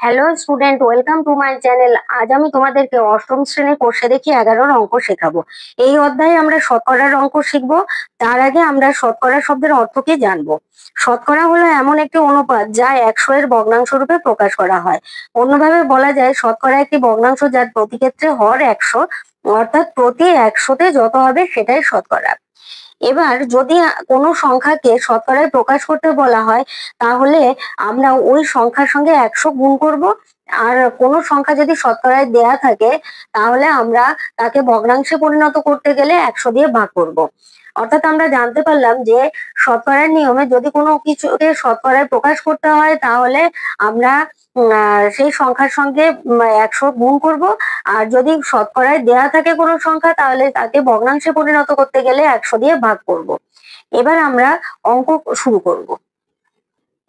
Hello student, welcome to my channel. আজ আমি তোমাদেরকে অষ্টম শ্রেণীর কোষে দেখি 11-র অঙ্ক শেখাবো। এই অধ্যায়ে আমরা শতকরার অঙ্ক শিখবো। তার আগে আমরা শতকরা শব্দের অর্থ কি জানবো। শতকরা হলো এমন একটি অনুপাত যা 100 এর ভগ্নাংশ রূপে প্রকাশ করা হয়। অন্যভাবে বলা যায় শতকরা একটি ভগ্নাংশ যার প্রতি ক্ষেত্রে হর 100, অর্থাৎ প্রতি 100-তে যত হবে সেটাই শতকরা। এবার যদি কোনো সংখ্যাকে শতকরায় প্রকাশ করতে বলা হয়, তাহলে আমরা ওই সংখ্যার সঙ্গে 100 গুণ করব। আর কোনো সংখ্যা যদি শতকরায় দেয়া থাকে, তাহলে আমরা তাকে ভগ্নাংশে পরিণত করতে গেলে 100 দিয়ে ভাগ করব। অর্থাৎ আমরা জানতে পারলাম যে শতকরার নিয়মে যদি কোনো কিছুকে শতকরায় প্রকাশ করতে হয়, তাহলে আমরা সেই সংখ্যার সঙ্গে 100 গুণ করব। আর যদি শতকরায় দেয়া থাকে কোনো সংখ্যা, তাহলে তাকে ভগ্নাংশে পরিণত করতে গেলে 100 দিয়ে ভাগ করব। এবার আমরা অঙ্ক শুরু করব।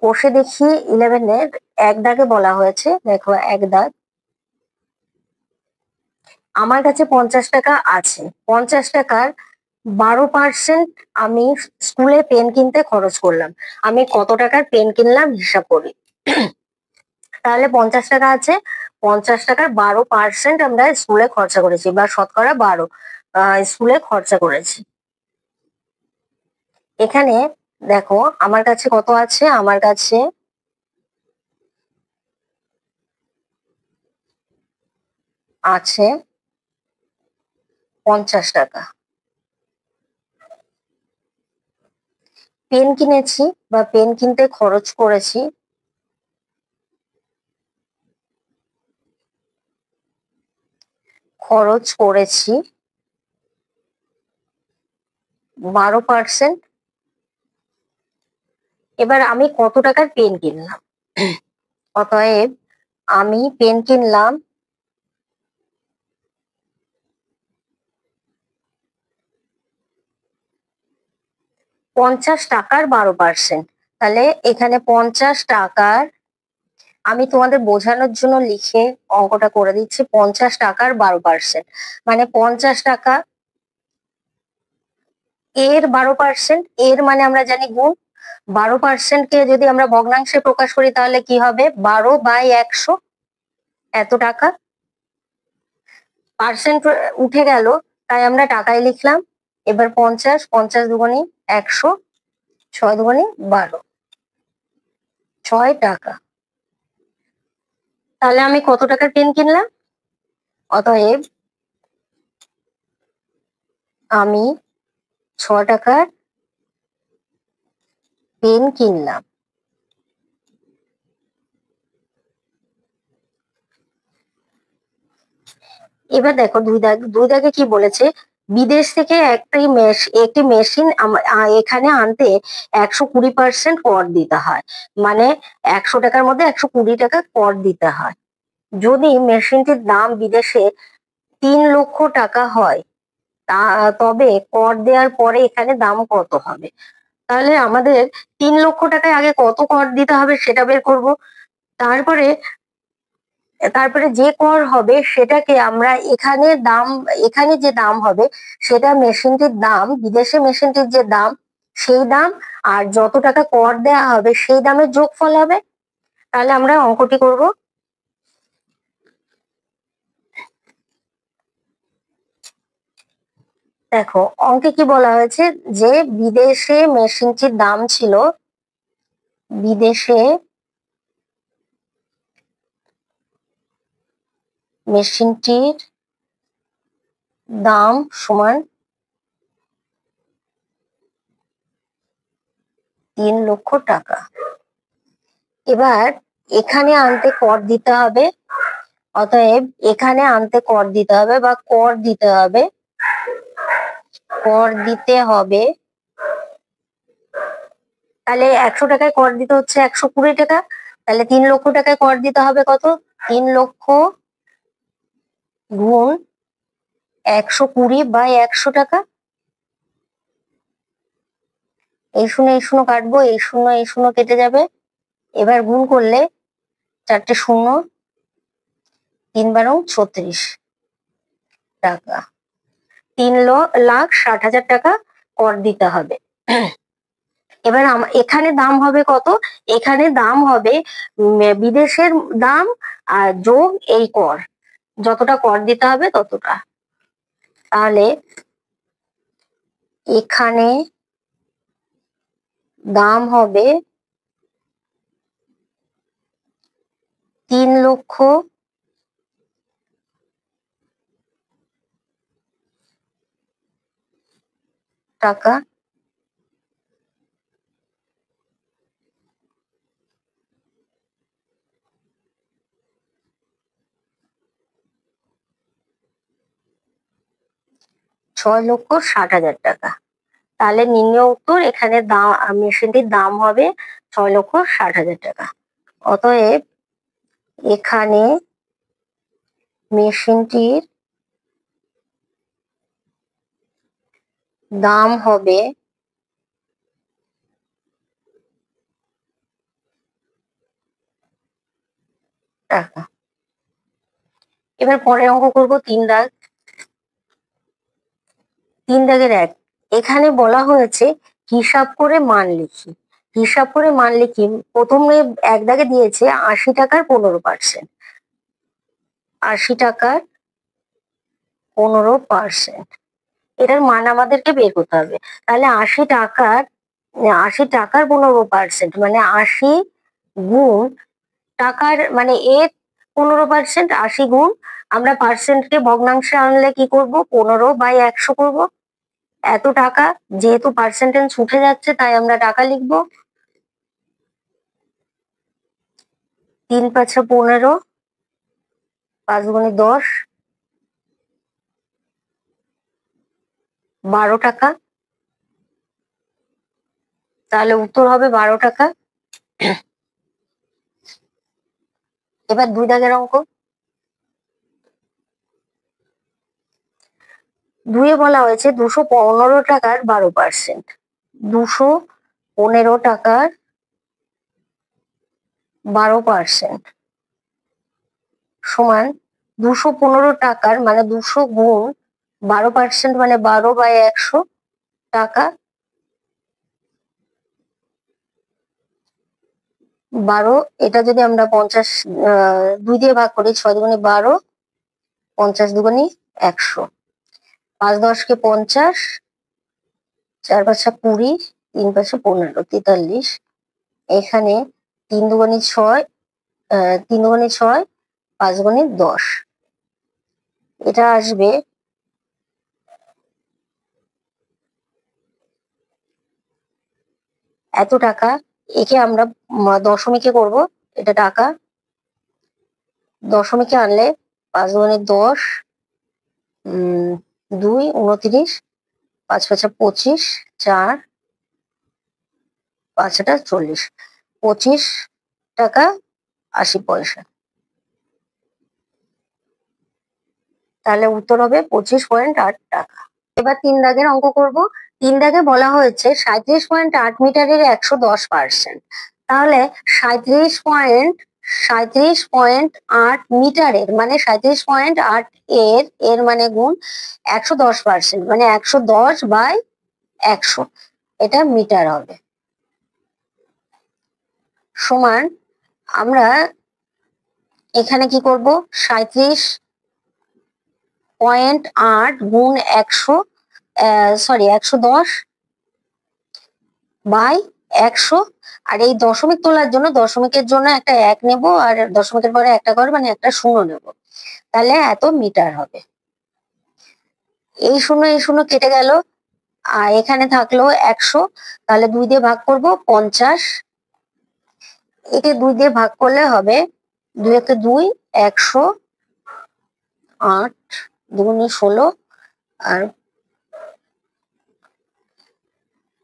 কোষে দেখি 11-এর এক দাগে বলা হয়েছে, দেখো এক দাগ, আমার কাছে 50 টাকা আছে। 50 টাকার 12% আমি স্কুলে পেন কিনতে খরচ করলাম। আমি কত টাকার পেন কিনলাম হিসাব করি। তাহলে 50 টাকা আছে, 50 টাকার 12% আমরা স্কুলে খরচা করেছি, বা শতকরা 12 স্কুলে খরচা করেছি। এখানে দেখো আমার কাছে কত আছে, আমার কাছে আছে 50 টাকা। পেন কিনেছি বা পেন কিনতে খরচ করেছি খরচ করেছি 12%। এবার আমি কত টাকার পেন কিনলাম, অতএব আমি পেন কিনলাম 50 টাকার 12%। তাহলে এখানে 50 টাকার, আমি তোমাদের বোঝানোর জন্য লিখে অঙ্কটা করে দিচ্ছি, 50 টাকার 12%, মানে 50 টাকা এর 12%। এর মানে আমরা জানি গুণ। 12% কে যদি আমরা ভগ্নাংশে প্রকাশ করি, তাহলে কি হবে, 12/100, এত টাকা। পার্সেন্ট উঠে গেল, তাই আমরা টাকায় লিখলাম। এবার 50, 50 দুগুণে 100, 6 দুগুণে 12, 6 টাকা। তাহলে আমি কত টাকার পেন কিনলাম, অতএব আমি 6 টাকার পেন কিনলাম। এবার দেখো দুই দাগে কি বলেছে, বিদেশ থেকে একটি মেশিন এখানে আনতে 120% কর দিতে হয়। মানে 100 টাকার মধ্যে 120 টাকা কর দিতে হয়। যদি মেশিনটির দাম বিদেশে 3 লক্ষ টাকা হয়, তবে কর দেওয়ার পরে এখানে দাম কত হবে। তাহলে আমাদের 3 লক্ষ টাকায় আগে কত কর দিতে হবে সেটা বের করব। তারপরে তারপরে যে কর হবে সেটাকে আমরা এখানে যে দাম হবে সেটা মেশিনটির দাম, বিদেশে মেশিনটির যে দাম সেই দাম, আর যত টাকা কর দেওয়া হবে সেই দামের যোগফল হবে। তাহলে আমরা অঙ্কটি করব। দেখো অঙ্কে কি বলা হয়েছে, যে বিদেশে মেশিনটির দাম ছিল, বিদেশে মেশিনটির দাম সমান 3 লক্ষ টাকা। এবার এখানে আনতে কর দিতে হবে, অতএব এখানে আনতে কর দিতে হবে বা কর দিতে হবে, কর দিতে হবে। তাহলে 100 টাকায় কর দিতে হচ্ছে 120 টাকা। তাহলে 3 লক্ষ টাকায় কর দিতে হবে কত, 3 লক্ষ গুণ 120/100 টাকা। এই শূন্য কাটবো, এই শূন্য কেটে যাবে। এবার গুণ করলে 4টে শূন্য, 3×32 টাকা। 3,60,000 টাকা কর দিতে হবে। এবার এখানে দাম হবে কত? এখানে দাম হবে বিদেশের দাম আর যোগ এই কর, যতটা কর দিতে হবে ততটা। তাহলে এখানে দাম হবে 3,00,000 টাকা। $6,60,000 টাকা। তাহলে নির্ণয় উত্তর, এখানে দাম মেশিনটির দাম হবে 6,60,000 টাকা। অতএব এখানে মেশিনটির দাম হবে টাকা। এবার পরের অঙ্ক করবো 3 দাগ। 3 দাগের 1, এখানে বলা হয়েছে হিসাব করে মান লিখি। হিসাব করে মান লিখি, প্রথমে 1 দাগে দিয়েছে 80 টাকার 15%। 80 টাকার 15%, এটার মান আমাদেরকে বের করতে হবে। তাহলে 80 টাকার 15% মানে 80 গুণ টাকার, মানে এর 15%, 80 গুণ, আমরা পার্সেন্টকে ভগ্নাংশে আনলে কি করব, 15/100 করব। এত টাকা, যেহেতু পার্সেন্টেজ উঠে যাচ্ছে তাই আমরা টাকা লিখবো। 3 × 5 = 15, 5 × 10, 12 টাকা। তাহলে উত্তর হবে 12 টাকা। এবার 2 দাগের অঙ্ক। 2 এ বলা হয়েছে 215 টাকার 12%। 215 টাকার 12% সমান 215 টাকার, মানে 200 গুণ 12% মানে 12/100 টাকা। 12, এটা যদি আমরা 50 2 দিয়ে ভাগ করি, 6 × 12, 50 × 2 = 100, 5 × 10 = 50, 4 × 5 = 20, 3 × 5 = 15, 43। এখানে 3 × 2 = 6, 3 × 2 = 6, 5 × 10, এটা আসবে এত টাকা। একে আমরা দশমিকে করব, এটা টাকা। দশমিকে আনলে 5 × 10, 2, 29, 5 × 5 = 25, 4, 5 × 8 = 40, 25 টাকা 80 পয়সা। তাহলে উত্তর হবে 25.8 টাকা। এবার 3 দাগের অঙ্ক করব। 3 দাগে বলা হয়েছে 37.8 মিটারের 110%। তাহলে 37.8 মিটারের মানে 37.8 এর মানে গুণ 110%, মানে 110/100, এটা মিটার হবে। সমান, আমরা এখানে কি করব, 37.8 গুণ 100, সরি 110/100, আর এই দশমিক তোলার জন্য দশমিকের জন্য একটা 1 নেব, আর দশমিকের পরে একটা ঘর মানে একটা 0 নেব। তাহলে এত মিটার হবে। এই 0 কেটে গেল, আর এখানে থাকলো 100। তাহলে 2 দিয়ে ভাগ করব, 50। একে 2 দিয়ে ভাগ করলে হবে 2 × 2 = 100, 8, 2 × 16, আর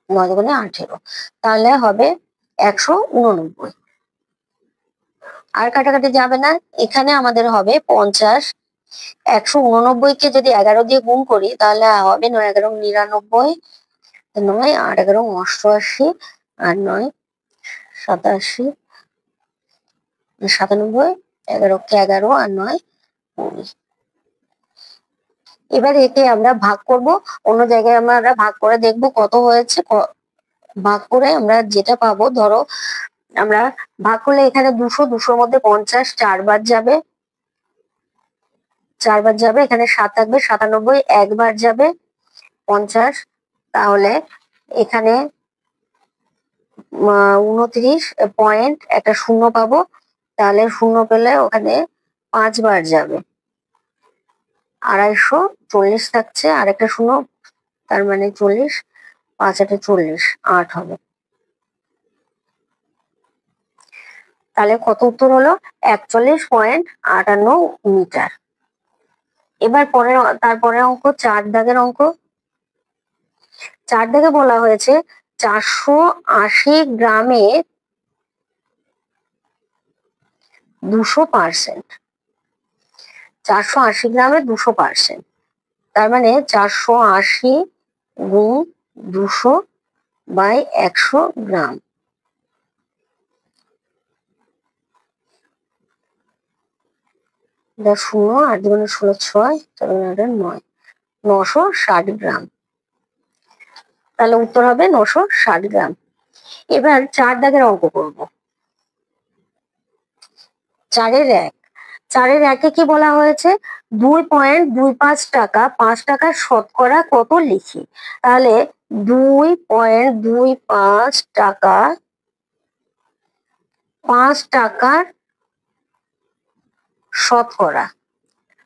9 × 18, তাহলে হবে 189। আর কাটাকাটি যাবে না, এখানে আমাদের হবে 50। 189 কে যদি 11 দিয়ে গুণ করি তাহলে হবে 9 × 11 = 99, 9, 8 × 11 = 88, আর 9 87, 97, 11 কে 11, আর 9 20। এবার একে আমরা ভাগ করব, অন্য জায়গায় আমরা ভাগ করে দেখব কত হয়েছে। ভাগ করে আমরা যেটা পাবো, ধরো আমরা ভাগ করলে এখানে 200, 200-র মধ্যে 50 4 বার যাবে, 4 বার যাবে, এখানে 7 থাকবে, 97 একবার যাবে, 50, তাহলে এখানে 29 পয়েন্ট একটা শূন্য পাবো, তাহলে শূন্য পেলে ওখানে 5 বার যাবে, 240 থাকছে, আর একটা শূন্য, তার মানে 40, 5 8 40, 8 হবে। তাহলে কত উত্তর হলো? 41.58 মিটার। এবার তারপরে অঙ্ক 4 দাগের অঙ্ক। 4 দাগে বলা হয়েছে 480 গ্রামে 200%, 480 গ্রামে 200%, তার মানে 480 গুণ 200/100 গ্রাম। শূন্য, 8 2 16 6, 4 9, 960 গ্রাম। তাহলে উত্তর হবে 960 গ্রাম। এবার 4 দাগের অঙ্ক করব। 4-এর 1। 4-এর 1-এ কি বলা হয়েছে? 2.25 টাকা 5 টাকার শতকরা কত লিখি। তাহলে 2.25 টাকা 5 টাকার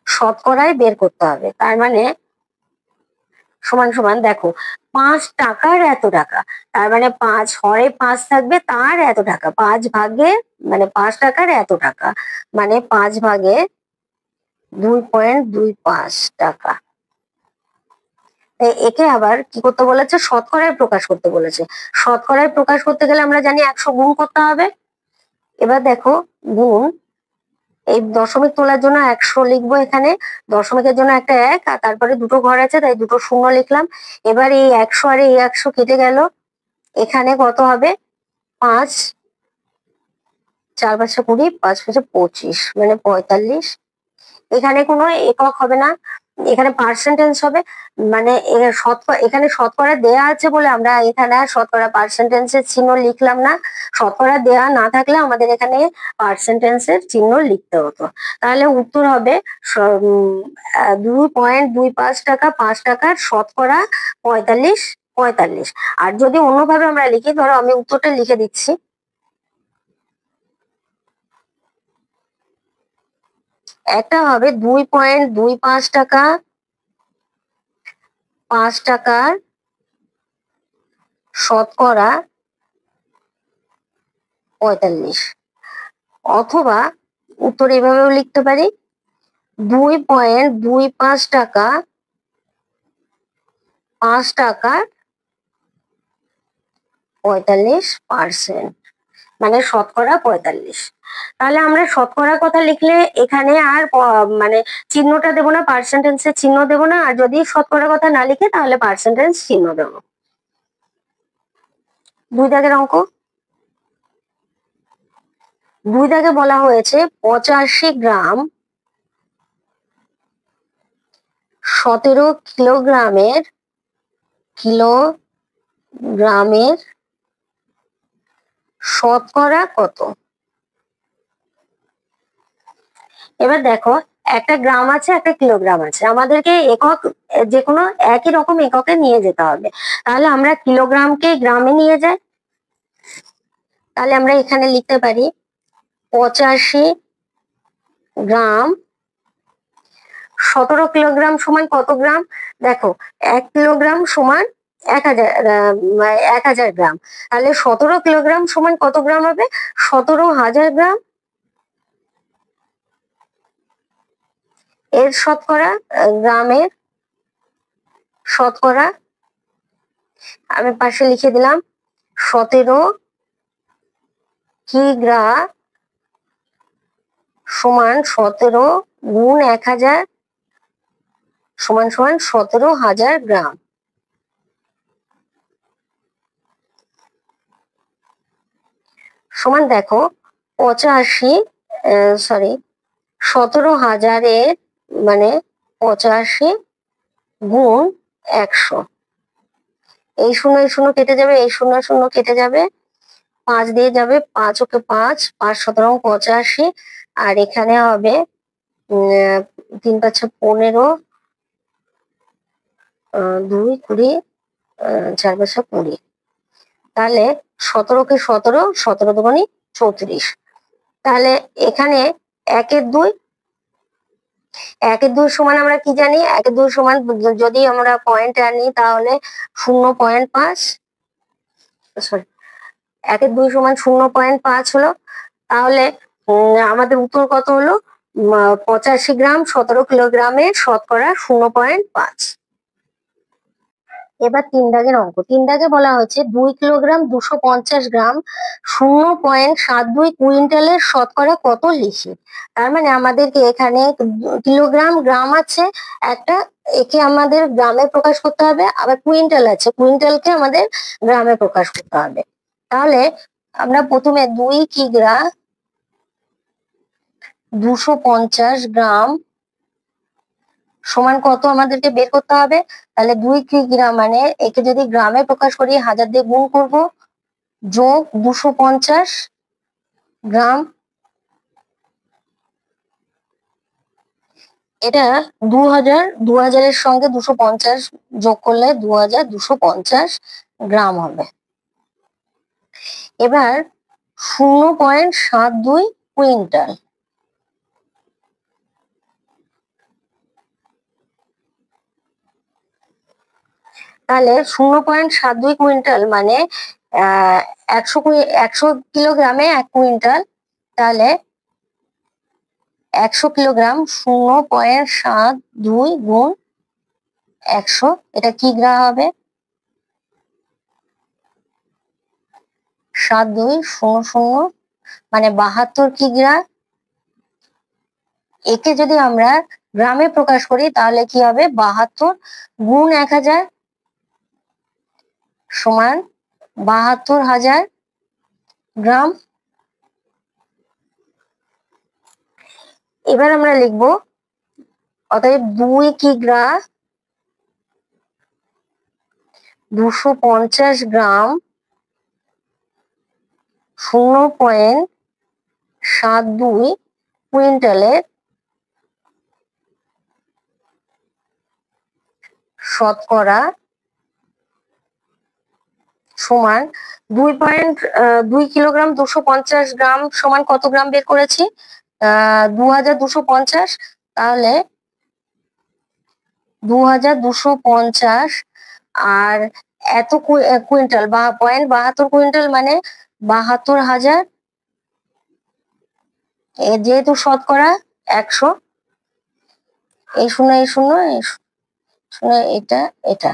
শতকরায় বের করতে হবে। তার মানে সমান সমান, দেখো 5 টাকার এত টাকা, তার মানে 5 হরে 5 থাকবে, তার এত টাকা, 5 ভাগে মানে 5 টাকার এত টাকা, মানে 5 ভাগে 2.25 টাকা। একে আবার কি করতে বলেছে? শতকরায় প্রকাশ করতে বলেছে। শতকরায় প্রকাশ করতে গেলে আমরা জানি 100 গুণ করতে হবে। এবার দেখো, গুণ, এই দশমিক তোলার জন্য 100 লিখবো, এখানে দশমিকের জন্য একটা 1, আর তারপরে দুটো ঘর আছে তাই দুটো শূন্য লিখলাম। এবার এই 100 আর এই 100 কেটে গেল, এখানে কত হবে? 5 4 5 20, 5 5 25, মানে 45। এখানে কোনো একক হবে না, এখানে পার্সেন্টেজ হবে, মানে এখানে শতকরা দেয়া আছে বলে আমরা এখানে আর শতকরা পার্সেন্টেজের চিহ্ন লিখলাম না। শতকরা দেয়া না থাকলে আমাদের এখানে পার্সেন্টেজের চিহ্ন লিখতে হতো। তাহলে উত্তর হবে 2.25 টাকা 5 টাকার শতকরা 45। আর যদি অন্যভাবে আমরা লিখি, ধরো আমি উত্তরটা লিখে দিচ্ছি। একটা হবে 2.25 টাকা 5 টাকার শতকরা 45, অথবা উত্তর এভাবেও লিখতে পারি 2.25 টাকা 5 টাকার 45%, মানে শতকরা 45। তাহলে আমরা শতকরা কথা লিখলে এখানে আর মানে চিহ্নটা দেবো না, পার্সেন্টেজের চিহ্ন দেবো না, আর যদি শতকরা কথা না লিখে তাহলে পার্সেন্টেজ চিহ্ন দেবো। 2 দাগের অঙ্ক। 2 দাগে বলা হয়েছে 85 গ্রাম 17 কিলোগ্রামের শতকরা কত। এবার দেখো, একটা গ্রাম আছে, একটা কিলোগ্রাম আছে, আমাদেরকে একক যে কোনো একই রকম এককে নিয়ে যেতে হবে। তাহলে আমরা কিলোগ্রামকে গ্রামে নিয়ে যাই, তাহলে আমরা এখানে লিখতে পারি 85 গ্রাম 17 কিলোগ্রাম সমান কত গ্রাম। দেখো, 1 কিলোগ্রাম সমান 1000 গ্রাম, তাহলে 17 কিলোগ্রাম সমান কত গ্রাম হবে? 17,000 গ্রাম। এর শতকরা, গ্রামের শতকরা আমি পাশে লিখে দিলাম 17 কিগ্রা সমান 17 গুণ 1000 সমান 17,000 গ্রাম। সমান দেখো 17,000 মানে 85 গুণ 100, এই শূন্য কেটে যাবে, এই শূন্য কেটে যাবে, 5 দিয়ে যাবে, 5 ওকে 5, 5 17 85, আর এখানে হবে 3 5 15, 2 20, 4 5 20। তাহলে 17কে 17, 17 দুগুণে 34। তাহলে এখানে 1 এর 2, 1 এর 2 সমান আমরা কি জানি? 1 এর 2 সমান যদি আমরা পয়েন্ট আনি তাহলে 0.5, সরি 1 এর 2 সমান 0.5 হলো। তাহলে আমাদের উত্তর কত হলো? 85 গ্রাম 17 কিলোগ্রামের শতকরা 0.5। এবার 3 দাগের অঙ্ক। 3 দাগে বলা হচ্ছে 2 কিলোগ্রাম 250 গ্রাম 0.72 কুইন্টালের শতকরা কত লিখি। তার মানে আমাদেরকে এখানে কিলোগ্রাম গ্রাম আছে একটা, একে আমাদের গ্রামে প্রকাশ করতে হবে, আবার কুইন্টাল আছে, কুইন্টালকে আমাদের গ্রামে প্রকাশ করতে হবে। তাহলে আমরা প্রথমে 2 কিগ্রা 250 গ্রাম সমান কত আমাদেরকে বের করতে হবে। তাহলে 2 কিগ্রা মানে একে যদি গ্রামে প্রকাশ করি 1000 দিয়ে গুণ করব, যোগ 250 গ্রাম, এটা 2000, 2000 এর সঙ্গে 250 যোগ করলে 2250 গ্রাম হবে। এবার 0.72 কুইন্টাল, তাহলে 0.72 কুইন্টাল মানে 100 কিলোগ্রামে 1 কুইন্টাল। তাহলে 100 কিলোগ্রাম 0.72 গুণ 100, এটা কি গ্রা হবে? 7200 মানে 72 কিগ্রা। একে যদি আমরা গ্রামে প্রকাশ করি তাহলে কি হবে? 72 গুণ 1000 সমান 72,000 গ্রাম। এবার আমরা লিখবো অতএব 2 কিগ্রা 250 গ্রাম 0.72 কুইন্টালের শতকরা সমান 2 কিলোগ্রাম 250 গ্রাম সমান কত গ্রাম বের করেছি? 2250। তাহলে 2250 আর এত কুইন্টাল বা 0.72 কুইন্টাল মানে 72,000, যেহেতু শতকরা 100, এই শূন্য এই শূন্য এই শূন্য, এটা এটা।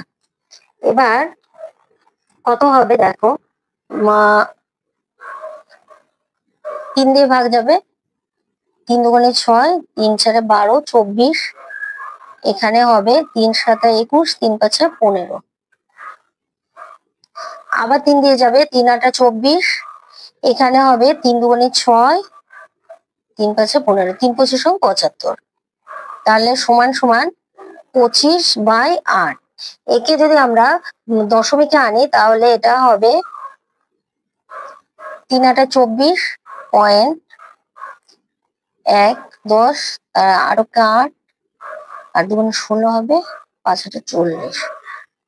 এবার কত হবে দেখো, 3 দিয়ে ভাগ যাবে, 3 দুগুণে 6, 3 4 12, 24, এখানে হবে 3 7 21, 3 5 15, আবার 3 দিয়ে যাবে, 3 8 24, এখানে হবে 3 দুগুণে 6, 3 5 15, 3 25 75। তাহলে সমান সমান 25/8। একে যদি আমরা দশমিকে আনি তাহলে এটা হবে 3 8 24 পয়েন্ট 1 10, আরো 8 আর 2 16 হবে, 5 8 40।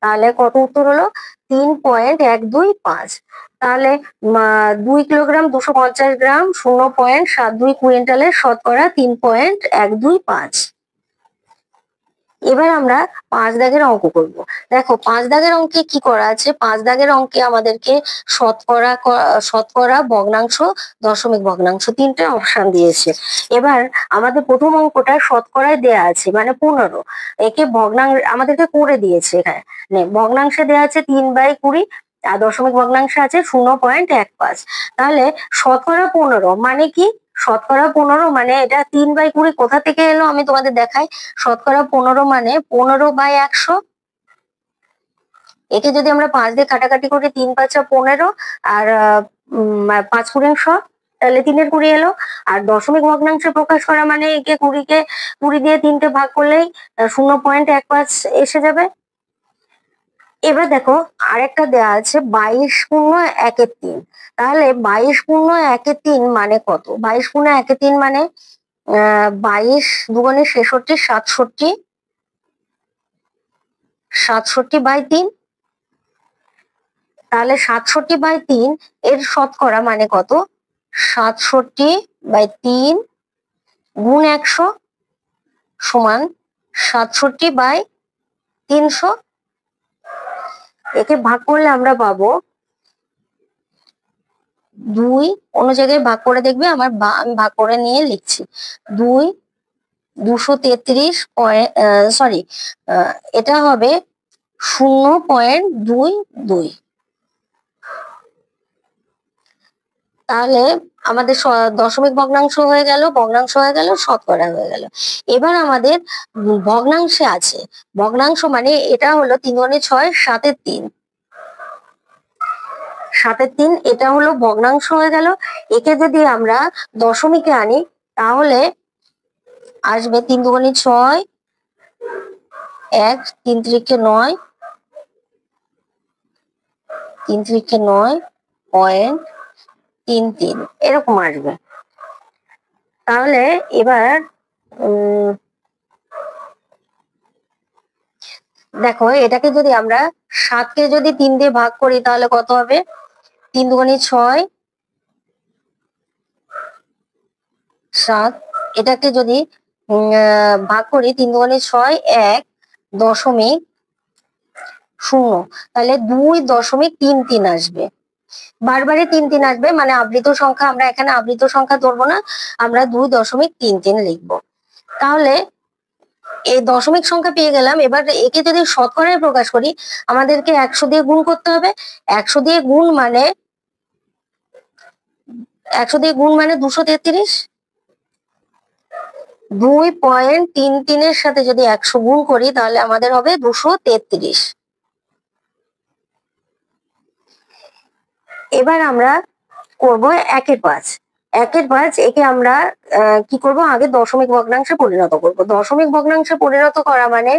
তাহলে কত উত্তর হলো? 3.125। তাহলে 2 কিলোগ্রাম 250 গ্রাম 0.72 কুইন্টালের শতকরা 3.125। এবার আমরা 5 দাগের অঙ্ক করব। দেখো 5 দাগের অঙ্কে কি করা আছে? 5 দাগের অঙ্কে আমাদেরকে শতকরা, ভগ্নাংশ, দশমিক ভগ্নাংশ 3টে অপশন দিয়েছে। এবার আমাদের প্রথম অঙ্কটা শতকরায় দেয়া আছে মানে 15, একে আমাদেরকে করে দিয়েছে। এখানে ভগ্নাংশে দেয়া আছে 3/20 আর দশমিক ভগ্নাংশে আছে 0.15। তাহলে শতকরা 15 মানে কি? শতকরা 15 মানে এটা 3/20 কোথা থেকে এলো আমি তোমাদের দেখাই। শতকরা 15 মানে 15/100। একে যদি আমরা 5 দিয়ে কাটাকাটি করি 3 5 15 আর 5 কুড়ি 100, তাহলে 3 20 এলো। আর দশমিক ভগ্নাংশে প্রকাশ করা মানে একে 20 দিয়ে 3টে ভাগ করলেই 0.15 এসে যাবে। এবার দেখো আরেকটা দেওয়া আছে 22 × 1 = 3। তাহলে 22 × 1 = 3 মানে কত? 22 × 1 = 3 মানে 22 × 2 = 66, 67, 67/3। তাহলে 67/3 এর শতকরা মানে কত? 67/3 গুণ 100 সমান 67/300। একে ভাগ করলে আমরা পাবো 2। অন্য জায়গায় ভাগ করে দেখবে, আমি ভাগ করে নিয়ে লিখছি 2 233 সরি, এটা হবে 0.22। তাহলে আমাদের দশমিক ভগ্নাংশ হয়ে গেল, ভগ্নাংশ হয়ে গেল, শতকরা হয়ে গেল। এবার আমাদের ভগ্নাংশে আছে, ভগ্নাংশ মানে এটা হলো 3 × 6 7/3, 7/3 এটা হলো ভগ্নাংশ হয়ে গেল। একে যদি আমরা দশমিকে আনি তাহলে আসবে 3 × 2 = 6, 1 3 × 3 = 9, 3 × 3 = 9.33 এরকম আসবে। তাহলে এবার দেখো এটাকে যদি আমরা 7কে যদি 3 দিয়ে ভাগ করি তাহলে কত হবে? 3 × 2 = 6, 7। এটাকে যদি ভাগ করি 3 × 2 = 6, 1.0, তাহলে 2.33 আসবে। বারবারই 3 আসবে, মানে আবৃত সংখ্যা, আমরা এখানে আবৃত সংখ্যা ধরবো না, আমরা 2.33 লিখবো। তাহলে এই দশমিক সংখ্যা পেয়ে গেলাম। এবার একে যদি শতকরায় প্রকাশ করি আমাদেরকে 100 দিয়ে গুণ করতে হবে। 100 দিয়ে গুণ মানে 233। 2.33 এর সাথে যদি 100 গুণ করি তাহলে আমাদের হবে 233। এবার আমরা করব 1/5। 1/5 একে আমরা কি করব? আগে দশমিক ভগ্নাংশে পরিণত করব। দশমিক ভগ্নাংশে পরিণত করা মানে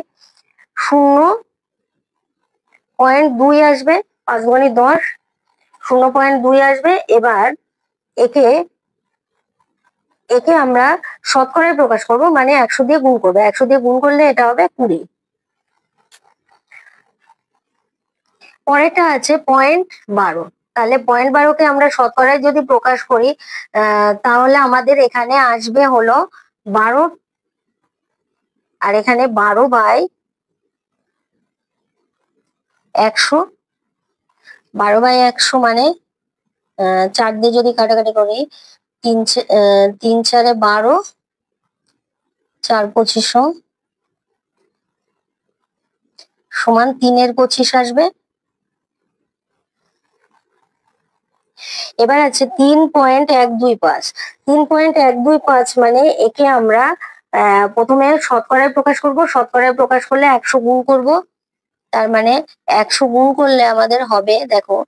0.2 আসবে, 5 × 10 0.2 আসবে। এবার একে আমরা শতকরায় প্রকাশ করব, মানে 100 দিয়ে গুণ করবো। 100 দিয়ে গুণ করলে এটা হবে 20। পরেরটা আছে 0.12। তাহলে 0.12কে আমরা শতকরায় যদি প্রকাশ করি তাহলে আমাদের এখানে আসবে হলো 12, আর এখানে 12/100। 12/100 মানে 4 দিয়ে যদি কাটাকাটি করি 3 4 12, 4 25 সমান 3/25 আসবে। এবার আছে 3.125। 3.125 মানে একে আমরা প্রথমে শতকরায় প্রকাশ করব। শতকরায় প্রকাশ করলে 100 গুণ করব, তার মানে 100 গুণ করলে আমাদের হবে, দেখো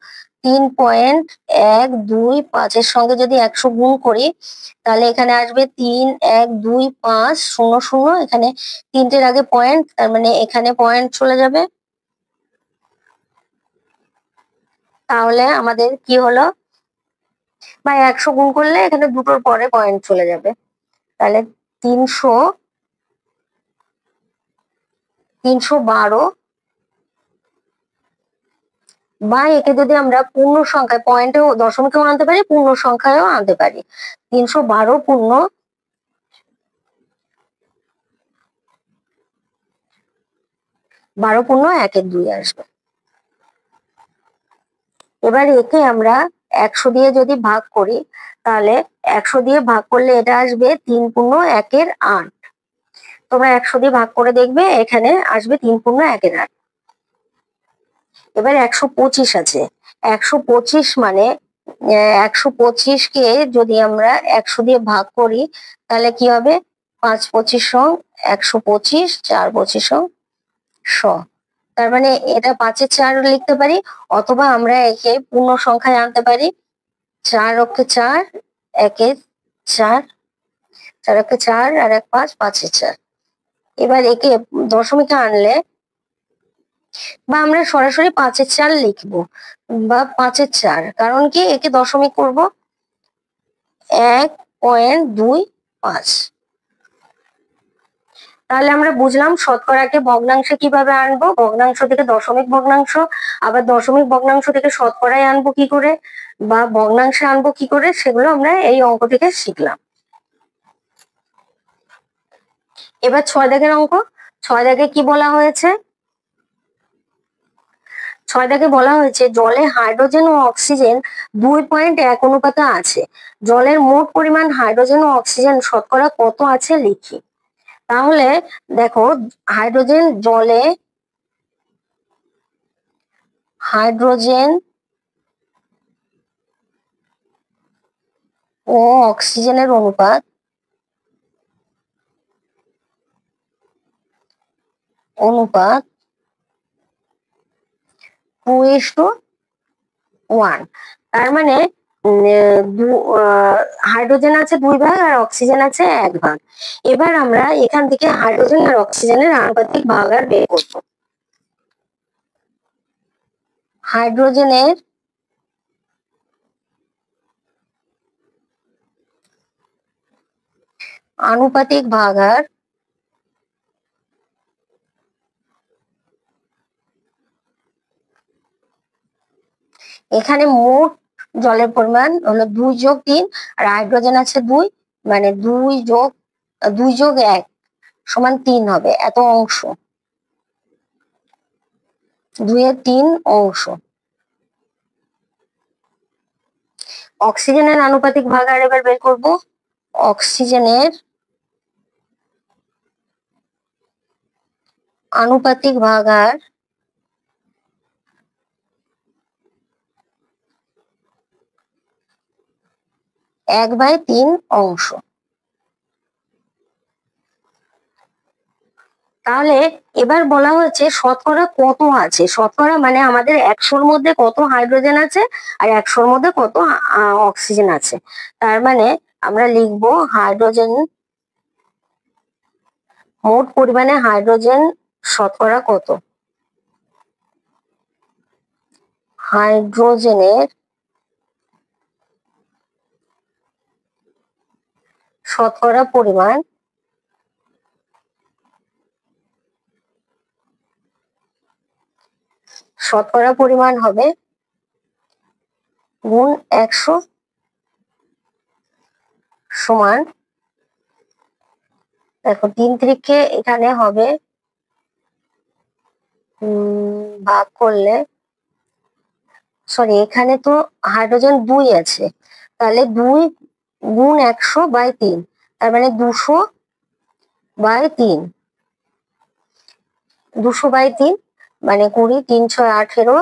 3.125 এর সঙ্গে যদি 100 গুণ করি তাহলে এখানে আসবে 3125000। এখানে 3টের আগে পয়েন্ট, তার মানে এখানে পয়েন্ট চলে যাবে। তাহলে আমাদের কি হলো? বা 100 গুণ করলে এখানে দুটোর পরে পয়েন্ট চলে যাবে। তাহলে 312, বা একে যদি আমরা পূর্ণ সংখ্যায়, পয়েন্টেও দশমিকেও আনতে পারি, পূর্ণ সংখ্যায়ও আনতে পারি। 312 পূর্ণ 12 পূর্ণ 1/2 আসবে। এবার একে আমরা 100 দিয়ে যদি ভাগ করি তাহলে 100 দিয়ে ভাগ করলে এটা আসবে 3 পূর্ণ 1/8। তোমরা 100 দিয়ে ভাগ করে দেখবে, এখানে আসবে 3 পূর্ণ 1/8। এবার 125 আছে। 125 মানে 125কে যদি আমরা 100 দিয়ে ভাগ করি তাহলে কি হবে? 5 25 125, 4 25 100। তার মানে এটা 5-এর 4 লিখতে পারি, অথবা আমরা একে পূর্ণ সংখ্যায় আনতে পারি। 4 অক্ষে 4, 1-এ 4, 4 অক্ষে 4 আর 1 5, 5-এ 4। এবার একে দশমিকে আনলে বা আমরা সরাসরি 5/4 লিখবো, বা 5/4, কারণ কি একে দশমিক করব। 1.25। তাহলে আমরা বুঝলাম শতকরাকে ভগ্নাংশে কিভাবে আনবো, ভগ্নাংশ থেকে দশমিক ভগ্নাংশ, আবার দশমিক ভগ্নাংশ থেকে শতকরায় আনবো কি করে, বা ভগ্নাংশে আনবো কি করে, সেগুলো আমরা এই অঙ্ক থেকে শিখলাম। এবার 6 দাগের অঙ্ক। 6 দাগে কি বলা হয়েছে? 6 দাগে বলা হয়েছে জলে হাইড্রোজেন ও অক্সিজেন 2.1 অনুপাতে আছে। জলের মোট পরিমাণ হাইড্রোজেন ও অক্সিজেন শতকরা কত আছে লিখি। তাহলে দেখো, হাইড্রোজেন ও অক্সিজেনের অনুপাত 2:1। তার মানে হাইড্রোজেন আছে 2 ভাগ আর অক্সিজেন আছে 1 ভাগ। এবার আমরা এখান থেকে হাইড্রোজেন আর অক্সিজেনের আনুপাতিক ভাগার বের করব। হাইড্রোজেনের আনুপাতিক ভাগার এখানে মোট জলের পরিমাণ হলো 2+3, আর হাইড্রোজেন আছে 2, মানে 2+1 সমান 3 হবে। এত অংশ, 2/3 অংশ। অক্সিজেনের আনুপাতিক ভাগার এবার বের করব। অক্সিজেনের আনুপাতিক ভাগার 1/3 অংশ। তাহলে এবার বলা হচ্ছে শতকরা কত আছে। শতকরা মানে আমাদের 100-র মধ্যে কত হাইড্রোজেন আছে আর 100-র মধ্যে কত অক্সিজেন আছে। তার মানে আমরা লিখবো হাইড্রোজেন, মোট পরিমাণে হাইড্রোজেন শতকরা কত। হাইড্রোজেনের শতকরা পরিমাণ হবে গুণ 100 সমান, দেখো 3 3-কে এখানে হবে ভাগ করলে, সরি এখানে তো হাইড্রোজেন 2 আছে, তাহলে 2 গুণ 100/3, তার মানে 200/3। 200/3 মানে 20 3 6 18,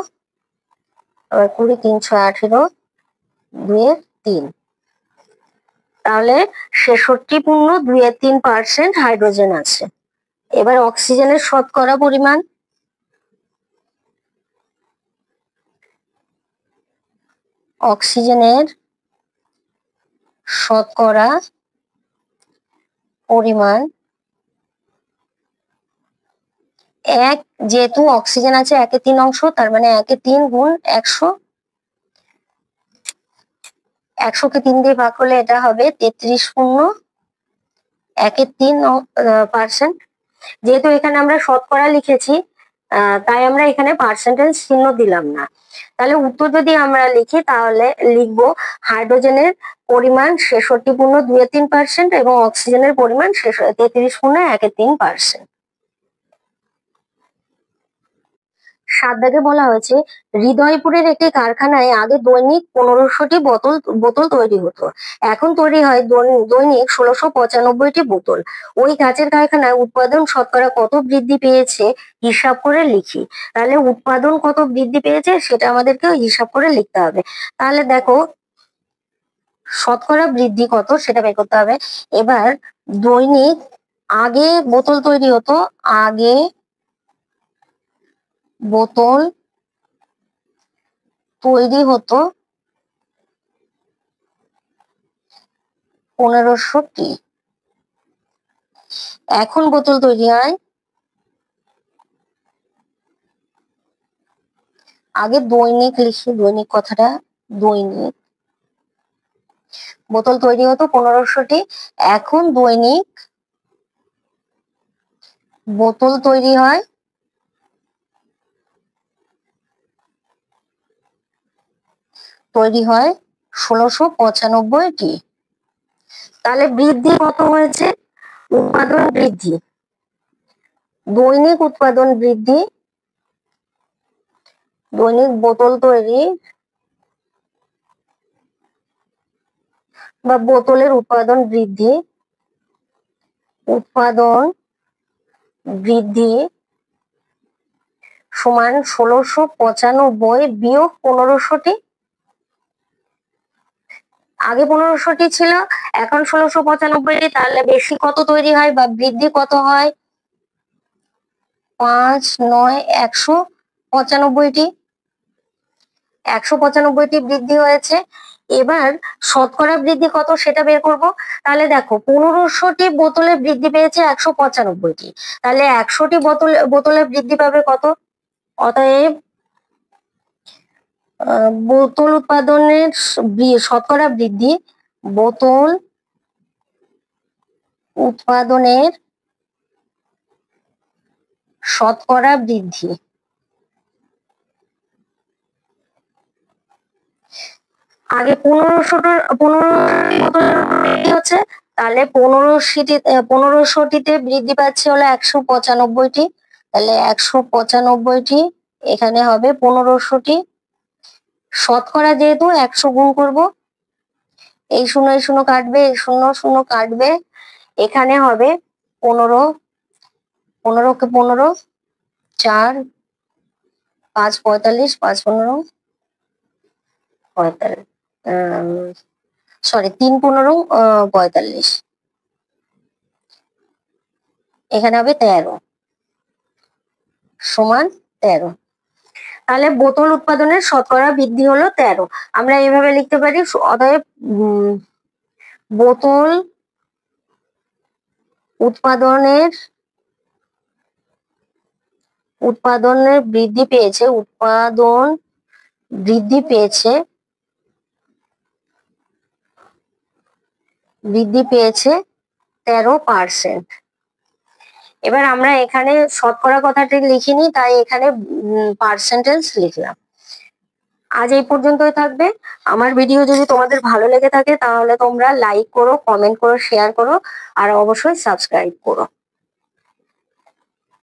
আবার 20 3 6 18, 2/3। তাহলে 66.23% হাইড্রোজেন আছে। এবার অক্সিজেনের শতকরা পরিমাণ। অক্সিজেনের শতকরা পরিমাণ যেহেতু অক্সিজেন আছে 1/3 অংশ, তার মানে 1/3 গুণ 100। 100-কে 3 দিয়ে ভাগ করলে এটা হবে 33.1/3%। যেহেতু এখানে আমরা শতকরা লিখেছি, তাই আমরা এখানে পার্সেন্টেজ চিহ্ন দিলাম না। তাহলে উত্তর যদি আমরা লিখি তাহলে লিখবো হাইড্রোজেনের পরিমাণ 66.23% এবং অক্সিজেনের পরিমাণ 33.1/3%। 7 দাগে বলা হয়েছে হৃদয়পুরের একটি কারখানায় আগে দৈনিক 1500টি বোতল তৈরি হতো, এখন তৈরি হয় দৈনিক 1695টি বোতল। ওই কাঁচের কারখানায় উৎপাদন শতকরা কত বৃদ্ধি পেয়েছে হিসাব করে লিখি। তাহলে উৎপাদন কত বৃদ্ধি পেয়েছে সেটা আমাদেরকে হিসাব করে লিখতে হবে। তাহলে দেখো শতকরা বৃদ্ধি কত সেটা বের করতে হবে। এবার দৈনিক, আগে বোতল তৈরি হতো, আগে বোতল তৈরি হতো 1500টি, এখন বোতল তৈরি হয় আগে দৈনিক লিখি, দৈনিক কথাটা, দৈনিক বোতল তৈরি হতো 1500টি, এখন দৈনিক বোতল তৈরি হয় 1695টি। তাহলে বৃদ্ধি কত হয়েছে? উৎপাদন বৃদ্ধি, দৈনিক উৎপাদন বৃদ্ধি, দৈনিক বোতল তৈরি বা বোতলের উৎপাদন বৃদ্ধি, উৎপাদন বৃদ্ধি সমান 1695 বিয়োগ 1500টি। আগে 1500টি ছিল, এখন 1695টি, তাহলে বেশি কত তৈরি হয় বা বৃদ্ধি কত হয়? 5 9 195টি, 195টি বৃদ্ধি হয়েছে। এবার শতকরা বৃদ্ধি কত সেটা বের করব। তাহলে দেখো 1500টি বোতলে বৃদ্ধি পেয়েছে 195টি, তাহলে 100টি বোতলে বৃদ্ধি পাবে কত? অতএব বোতল উৎপাদনের শতকরা বৃদ্ধি, বোতল উৎপাদনের শতকরা বৃদ্ধি। আগে 1500 বোতলের বৃদ্ধি হচ্ছে, তাহলে 1500টিতে বৃদ্ধি পাচ্ছে হলো 195টি, তাহলে 195টি এখানে হবে 1500টি। শতকরা যেহেতু 100 গুণ করব, এই 0 কাটবে, এই 0 কাটবে, এখানে হবে 15, 15কে 15, 4 5 45, 5 15 45, সরি 3 15 45, এখানে হবে 13 সমান 13। তাহলে বোতল উৎপাদনের শতকরা বৃদ্ধি হলো 13। আমরা এইভাবে লিখতে পারি, অতএব বোতল উৎপাদনের বৃদ্ধি পেয়েছে, উৎপাদন বৃদ্ধি পেয়েছে 13%। এবার আমরা এখানে শতকরা কথাটি লিখিনি, তাই এখানে পার্সেন্টেজ লিখলাম। আজ এই পর্যন্তই থাকবে। আমার ভিডিও যদি তোমাদের ভালো লেগে থাকে তাহলে তোমরা লাইক করো, কমেন্ট করো, শেয়ার করো আর অবশ্যই সাবস্ক্রাইব করো।